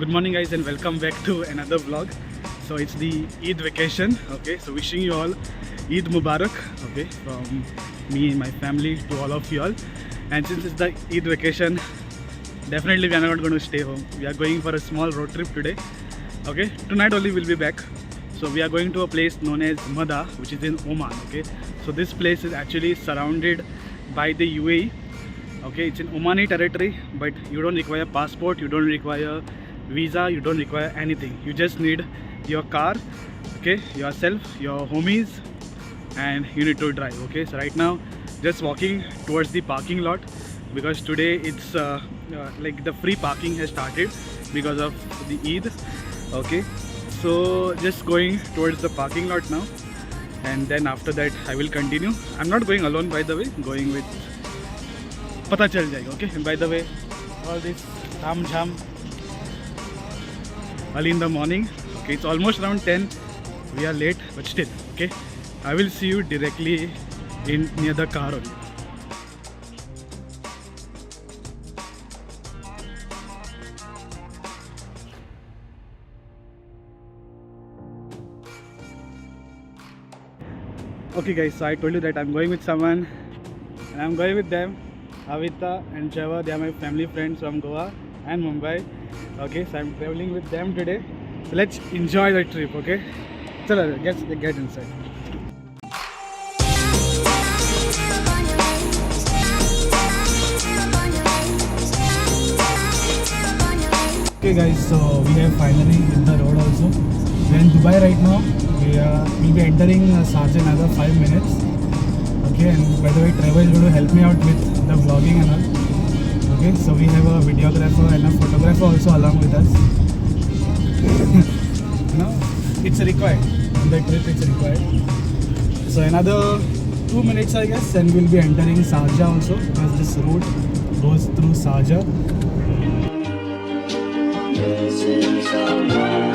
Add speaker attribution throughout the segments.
Speaker 1: Good morning guys and welcome back to another vlog. So it's the Eid vacation, okay, so wishing you all Eid Mubarak, okay, from me and my family to all of you all. And since it's the Eid vacation, definitely we are not going to stay home. We are going for a small road trip today, okay. Tonight only we'll be back. So we are going to a place known as Mada, which is in Oman, okay. So this place is actually surrounded by the UAE, okay. It's in Omani territory, but you don't require passport, you don't require visa, you don't require anything. You just need your car, okay, yourself, your homies, and you need to drive, okay. So right now just walking towards the parking lot because today it's like the free parking has started because of the Eid, okay. So just going towards the parking lot now, and then after that I will continue. I'm not going alone, by the way, going with pata chal jayega, okay. And by the way, all this tham jam early in the morning, okay, it's almost around 10. We are late, but still, okay, I will see you directly in near the car only. Okay guys, so I told you that I'm going with someone, and I'm going with them, Avita and Java. They are my family friends from Goa and Mumbai, okay. So I'm traveling with them today, so let's enjoy the trip, okay. Chalo, get inside. Okay guys, so we have finally hit the road also. We are in Dubai right now. We'll be entering Sharjah in another 5 minutes. Okay, and by the way, Trevor is going to help me out with the vlogging and all. Okay, so we have a videographer and a photographer also along with us. No, it's required. On the trip it's required. So another 2 minutes I guess, and we'll be entering Sharjah also, because this route goes through Sharjah. Missing someone.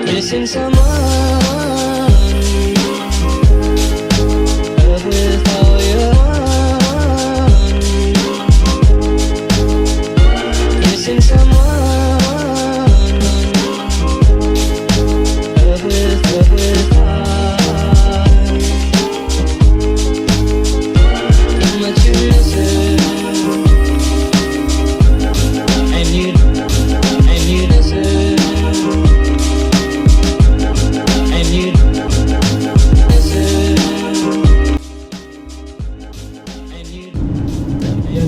Speaker 1: Missing someone. Love with all your heart. Missing someone. Love with heart. How much you miss it.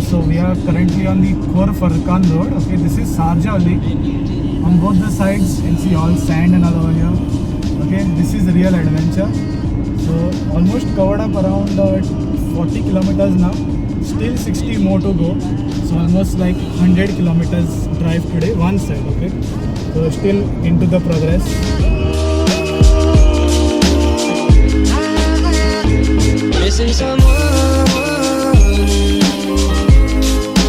Speaker 1: So we are currently on the Khor Farkan road, okay. This is Sharjah only. On both the sides you can see all sand and all over here, okay. This is real adventure. So almost covered up around 40 kilometers now, still 60 more to go. So almost like 100 kilometers drive today, one side, okay. So still into the progress. Missing someone.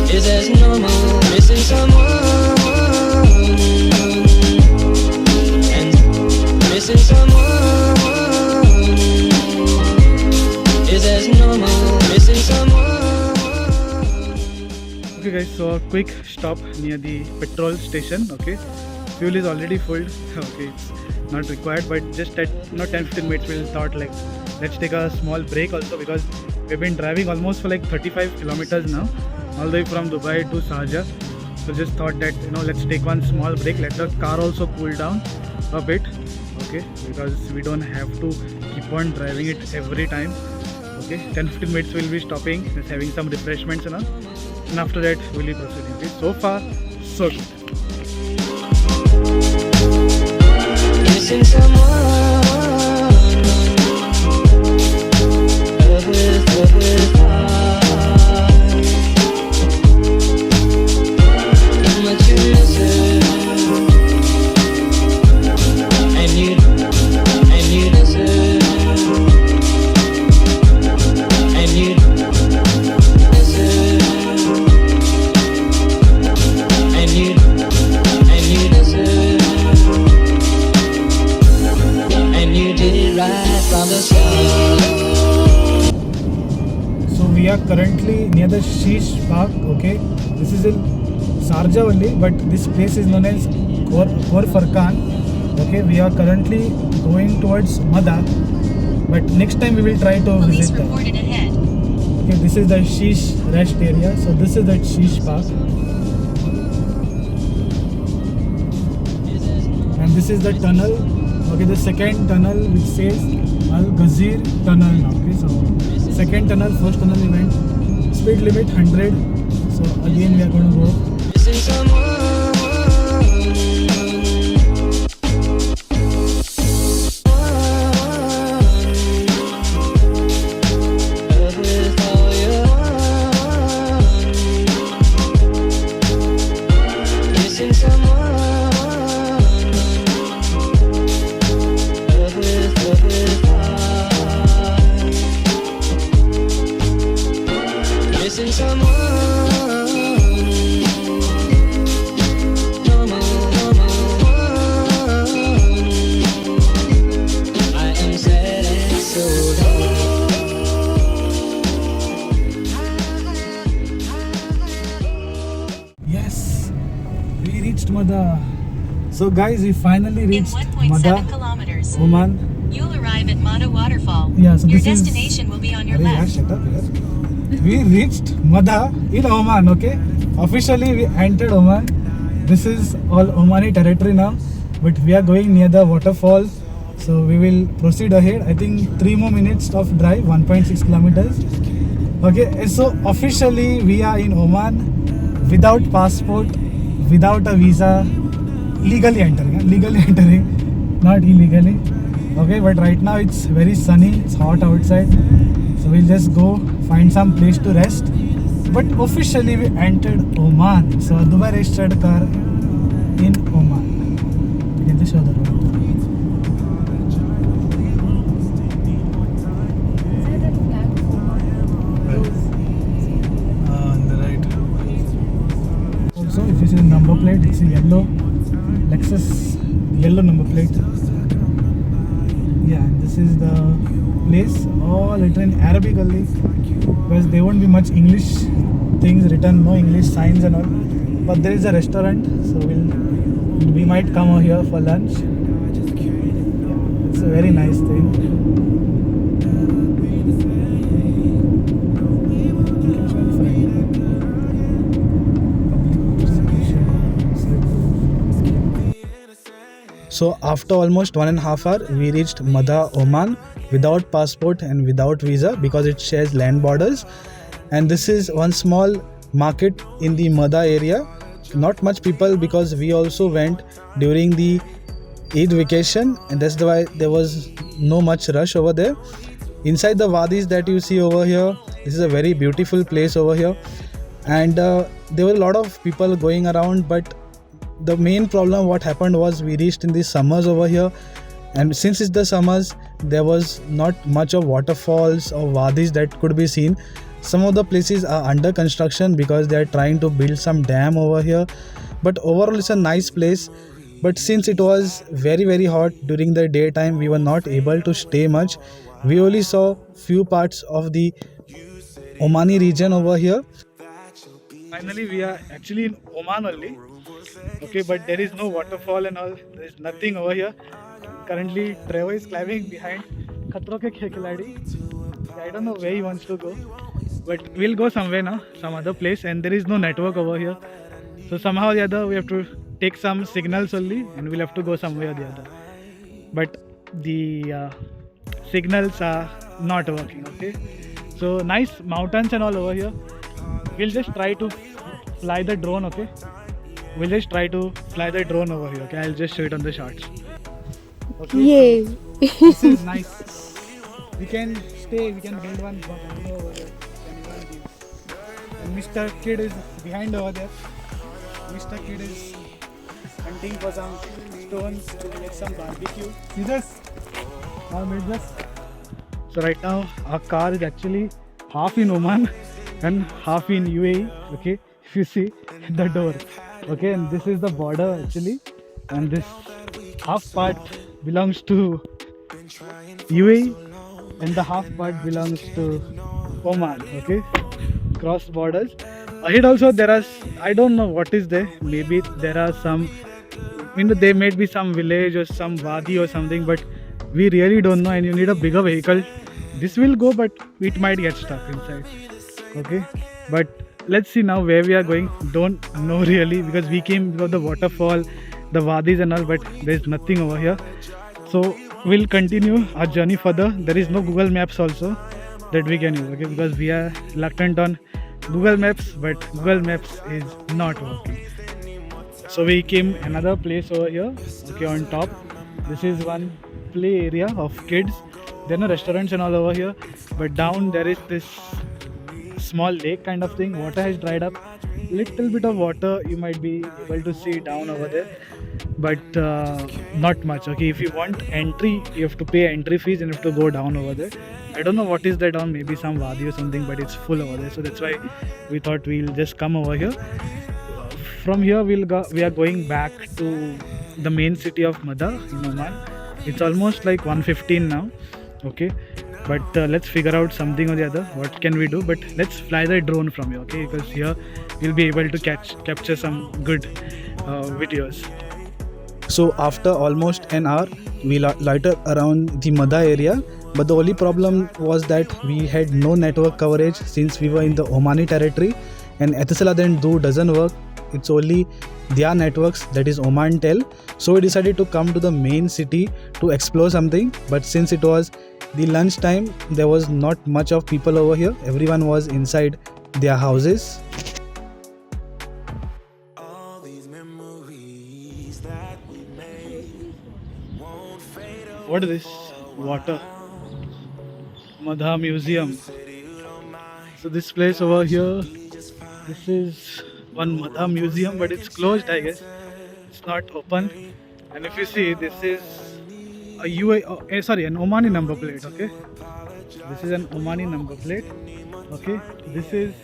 Speaker 1: Is as normal, missing someone, and missing someone is as normal, missing someone. Okay guys, so a quick stop near the petrol station, okay. Fuel is already full, okay, it's not required, but just at 10-15 minutes we'll thought like let's take a small break also, because we've been driving almost for like 35 kilometers now, all the way from Dubai to Sharjah. So just thought that, you know, let's take one small break, let the car also cool down a bit, okay, because we don't have to keep on driving it every time, okay. 10-15 minutes we'll be stopping, just having some refreshments and all, and after that we'll be proceeding, okay. So far so good. Missing someone. Love with heart. How much you miss it. And you miss it. And you miss it. And you miss it.
Speaker 2: currently near the Sheesh Park. Okay, this is in Sharjah only, but this place is known as Khor Farkan. Okay, we are currently going towards Mada, but next time we will try to
Speaker 3: Police
Speaker 2: visit that.
Speaker 3: reported ahead.
Speaker 2: Okay, this is the Sheesh rest area. So this is the Sheesh Park, and this is the tunnel. Okay, the second tunnel which says Al Ghazir Tunnel now. Okay, so second tunnel, first tunnel we went. Speed limit 100. So again we are going to go. Yes, we reached Mada. So guys, we finally
Speaker 3: In
Speaker 2: reached
Speaker 3: 1.7
Speaker 2: Mada,
Speaker 3: kilometers,
Speaker 2: Oman.
Speaker 3: you'll arrive at Mada Waterfall.
Speaker 2: Yeah, so
Speaker 3: Your
Speaker 2: this is-
Speaker 3: destination will be on your
Speaker 2: Arey yaar,
Speaker 3: left.
Speaker 2: shut up yaar. We reached Mada in Oman, okay? Officially we entered Oman. This is all Omani territory now, but we are going near the waterfall. So we will proceed ahead. I think 3 more minutes of drive, 1.6 kilometers. Okay, so officially we are in Oman without passport, without a visa, legally entering, not illegally. Okay, but right now it's very sunny, it's hot outside, so we'll just go find some place to rest. But officially we entered Oman, so a Dubai registered car in Oman. You can just show the road. On the right. Also, if you see the number plate, it's a yellow Lexus, yellow number plate. Yeah, and this is the place, all written in Arabic only, because there won't be much English things written, no English signs and all. But there is a restaurant, so we might come over here for lunch. Yeah, it's a very nice thing. So after almost 1.5 hours, we reached Mada, Oman, without passport and without visa because it shares land borders. And this is one small market in the Mada area. Not much people because we also went during the Eid vacation, and that's why there was no much rush over there. Inside the wadis that you see over here, this is a very beautiful place over here, and there were a lot of people going around, but the main problem what happened was we reached in the summers over here, and since it's the summers there was not much of waterfalls or wadis that could be seen. Some of the places are under construction because they are trying to build some dam over here, but overall it's a nice place. But since it was very hot during the daytime, we were not able to stay much. We only saw few parts of the Omani region over here. Finally we are actually in Oman only. Okay, but there is no waterfall and all. There is nothing over here. Currently Trevor is climbing behind Khatron Ke Khiladi. I don't know where he wants to go, but we'll go somewhere now, some other place, and there is no network over here. So somehow or the other we have to take some signals only, and we'll have to go somewhere or the other. But the signals are not working. Okay, so nice mountains and all over here. We'll just try to fly the drone. Okay, we'll just try to fly the drone over here. Okay, I'll just show it on the shots. Okay.
Speaker 4: Yay!
Speaker 2: This is nice. We can stay, we can build one bungalow over there. Anyone gives. And Mr. Kid is behind over there. Mr. Kid is hunting for some stones to make some barbecue. See this? Now made this. So right now our car is actually half in Oman and half in UAE. Okay, if you see the door. Okay, and this is the border actually, and this half part belongs to UAE and the half part belongs to Oman. Okay,
Speaker 1: cross borders. Ahead also there are, I don't know what is there. Maybe there are some, there may be some village or some wadi or something, but we really don't know. And you need a bigger vehicle. This will go, but it might get stuck inside. Okay, but let's see now where we are going. Don't know really, because we came because the waterfall, the wadis and all, but there's nothing over here. So we'll continue our journey further. There is no Google Maps also that we can use, okay, because we are reluctant on Google Maps, but Google Maps is not working. So we came another place over here, okay, on top. This is one play area of kids. There are no restaurants and all over here, but down there is this small lake kind of thing. Water has dried up, little bit of water you might be able to see down over there, but not much. Okay, if you want entry, you have to pay entry fees and you have to go down over there. I don't know what is that down, maybe some wadi or something, but it's full over there, so that's why we thought we'll just come over here. From here we are going back to the main city of Mada in Oman. It's almost like 1:15 now, okay, but let's figure out something or the other. What can we do? But let's fly the drone from here, okay, because here we'll be able to capture some good videos.
Speaker 2: So after almost an hour, we loitered around the Mada area, but the only problem was that we had no network coverage since we were in the Omani territory, and Etisalat and Du doesn't work. It's only their networks, that is Omantel. So we decided to come to the main city to explore something, but since it was the lunch time, there was not much of people over here. Everyone was inside their houses.
Speaker 1: What is this? Water. Mada Museum. So this place over here, this is one Mada Museum, but it's closed, I guess. It's not open. And if you see, this is a an Omani number plate, okay? This is an Omani number plate, okay? This is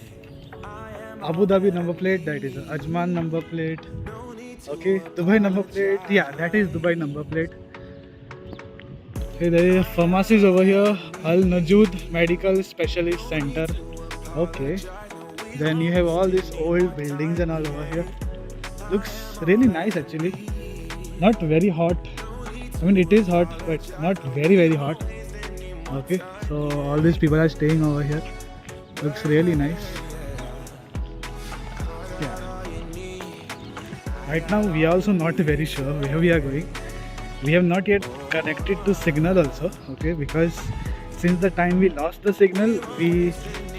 Speaker 1: Abu Dhabi number plate, that is Ajman number plate, okay? Dubai number plate, yeah, that is Dubai number plate. Okay, there is pharmacies over here, Al Najood Medical Specialist Center, okay? Then you have all these old buildings and all over here. Looks really nice actually. Not very hot. I mean, it is hot, but not very hot. Okay, so all these people are staying over here. Looks really nice. Yeah. Right now we are also not very sure where we are going. We have not yet connected to signal also, okay, because since the time we lost the signal, we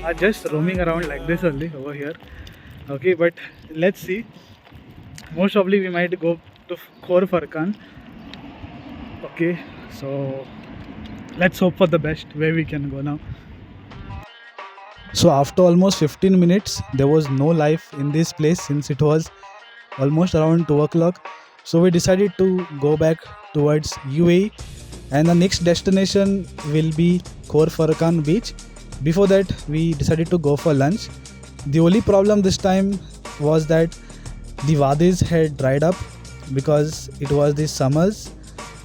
Speaker 1: are just roaming around like this only over here, okay, but let's see. Most probably we might go to Khor Farkan, okay, so let's hope for the best where we can go now.
Speaker 2: So after almost 15 minutes, there was no life in this place since it was almost around 2 o'clock. So we decided to go back towards UAE, and the next destination will be Khor Farkan beach. Before that, we decided to go for lunch. The only problem this time was that the wadis had dried up because it was the summers.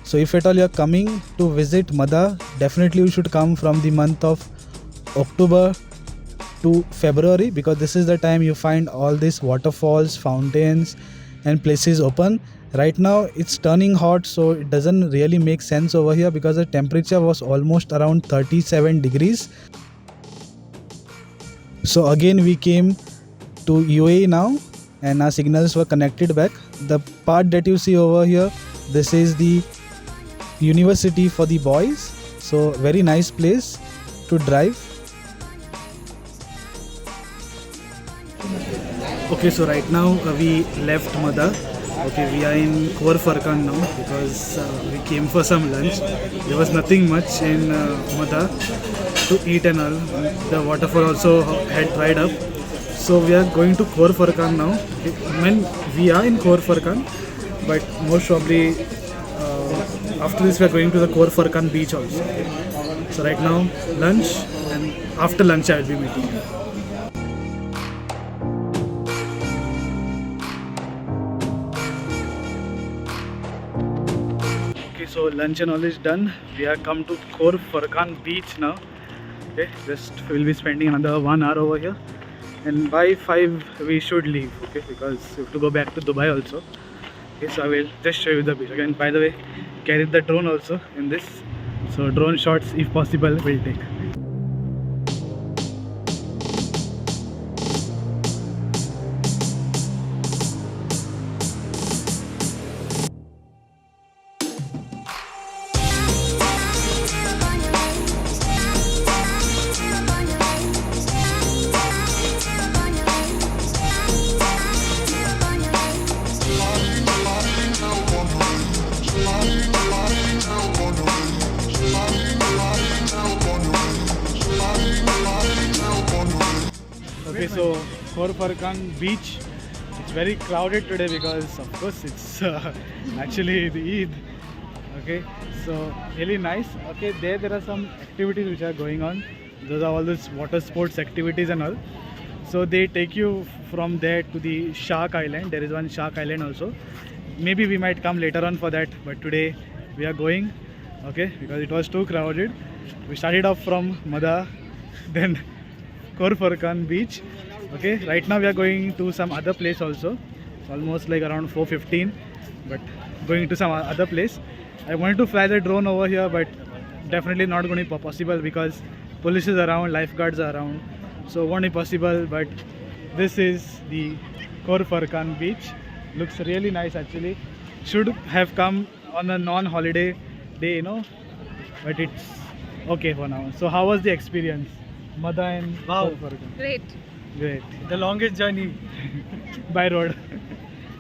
Speaker 2: So if at all you are coming to visit Mada, definitely you should come from the month of October to February, because this is the time you find all these waterfalls, fountains and places open. Right now it's turning hot, so it doesn't really make sense over here because the temperature was almost around 37 degrees. So again we came to UAE now, and our signals were connected back. The part that you see over here, this is the university for the boys, so very nice place to drive.
Speaker 1: Okay, so right now we left Mada. Okay, we are in Khor Farkan now because we came for some lunch. There was nothing much in Mada to eat and all. The waterfall also had dried up. So we are going to Khor Farkan now. Okay, when we are in Khor Farkan, but most probably after this we are going to the Khor Farkan beach also. Okay. So right now lunch, and after lunch I will be meeting you. So lunch and all is done. We have come to Khor Farkan beach now. Okay, just we'll be spending another 1 hour over here. and by 5 we should leave, okay, because we have to go back to Dubai also. Okay, so I will just show you the beach again. By the way, carried the drone also in this, so drone shots if possible we'll take. Okay, so Khor Farkan beach, it's very crowded today because of course it's actually the Eid. Okay, so really nice. Okay, there are some activities which are going on. Those are all those water sports activities and all. So they take you from there to the Shark Island. There is one Shark Island also. Maybe we might come later on for that, but today we are going, okay, because it was too crowded. We started off from Mada, then Khor Farkan beach. Okay, right now we are going to some other place also. It's almost like around 4:15, but going to some other place. I wanted to fly the drone over here, but definitely not going to be possible because police is around, lifeguards are around, so won't be possible. But this is the Khor Farkan beach. Looks really nice actually. Should have come on a non-holiday day, you know, but it's okay for now. So how was the experience? Mada and
Speaker 4: Wow.
Speaker 1: Khor Farkan.
Speaker 4: Great.
Speaker 1: Great.
Speaker 4: The longest journey.
Speaker 1: By road.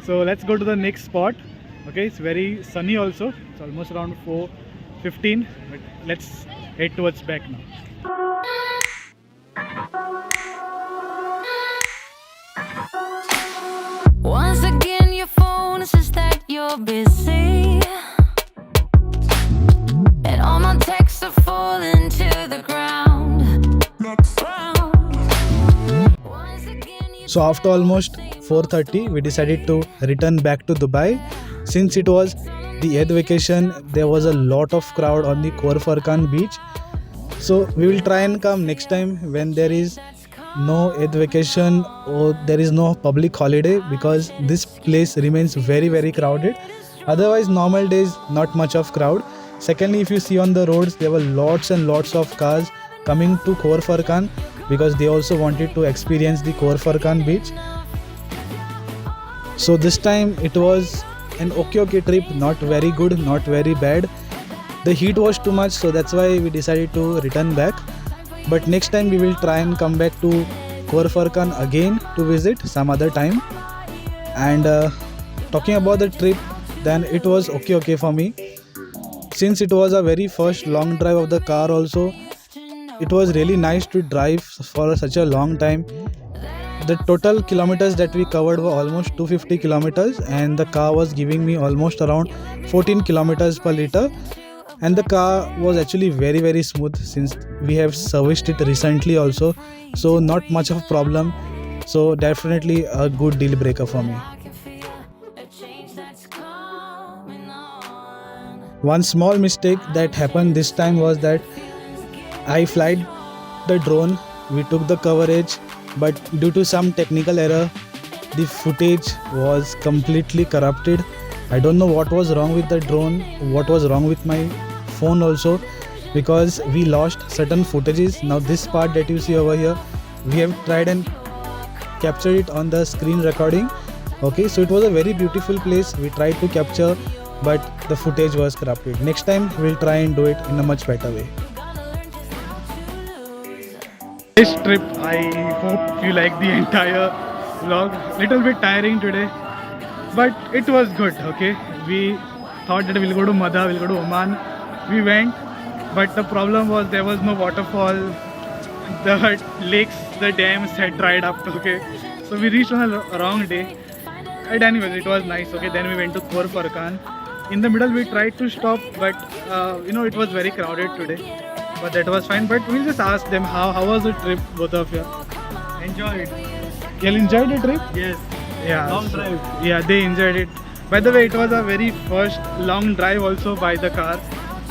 Speaker 1: So let's go to the next spot. Okay, it's very sunny also. It's almost around 4:15, but let's head towards back now.
Speaker 5: Once again, your phone says that you're busy, and all my texts are falling to the ground. Once again, you
Speaker 2: So after almost 4:30, we decided to return back to Dubai. Since it was the Eid vacation, there was a lot of crowd on the Khor Farkan beach. So we will try and come next time when there is no Eid vacation or there is no public holiday, because this place remains very crowded. Otherwise, normal days, not much of crowd. Secondly, if you see on the roads, there were lots and lots of cars coming to Khor Farkan because they also wanted to experience the Khor Farkan beach. So this time it was an okay trip, not very good, not very bad. The heat was too much, so that's why we decided to return back. But next time we will try and come back to Khor Farkan again to visit some other time. And talking about the trip, then it was okay for me. Since it was a very first long drive of the car also, it was really nice to drive for such a long time. The total kilometers that we covered were almost 250 kilometers, and the car was giving me almost around 14 kilometers per liter. And the car was actually very smooth since we have serviced it recently also, so not much of problem. So definitely a good deal breaker for me.
Speaker 5: I can feel a change that's coming on.
Speaker 2: One small mistake that happened this time was that I flight the drone, we took the coverage, but due to some technical error, the footage was completely corrupted. I don't know what was wrong with the drone, what was wrong with my phone also, because we lost certain footages. Now this part that you see over here, we have tried and captured it on the screen recording. Okay, so it was a very beautiful place. We tried to capture, but the footage was corrupted. Next time we'll try and do it in a much better way.
Speaker 1: This trip, I hope you like the entire vlog. Little bit tiring today, but it was good. Okay, we thought that we'll go to Mada, we'll go to Oman. We went, but the problem was there was no waterfall. The lakes, the dams had dried up. Okay, so we reached on a wrong day. And anyways, it was nice. Okay, then we went to Khor Farkan. In the middle, we tried to stop, but it was very crowded today. But that was fine. But we'll just ask them how was the trip, both of you?
Speaker 4: Enjoyed.
Speaker 1: You enjoyed the trip?
Speaker 4: Yes.
Speaker 1: Yeah.
Speaker 4: Long drive.
Speaker 1: Yeah, they enjoyed it. By the way, it was a very first long drive also by the car.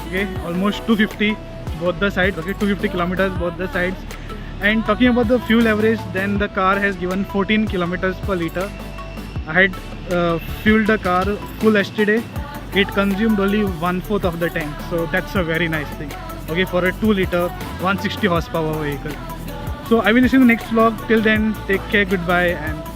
Speaker 1: Okay, almost 250 both the sides. Okay, 250 kilometers both the sides. And talking about the fuel average, then the car has given 14 kilometers per liter. I had fueled the car full yesterday. It consumed only 1/4 of the tank, so that's a very nice thing. Okay, for a 2-liter 160 horsepower vehicle. So I will see you in the next vlog. Till then, take care, goodbye, and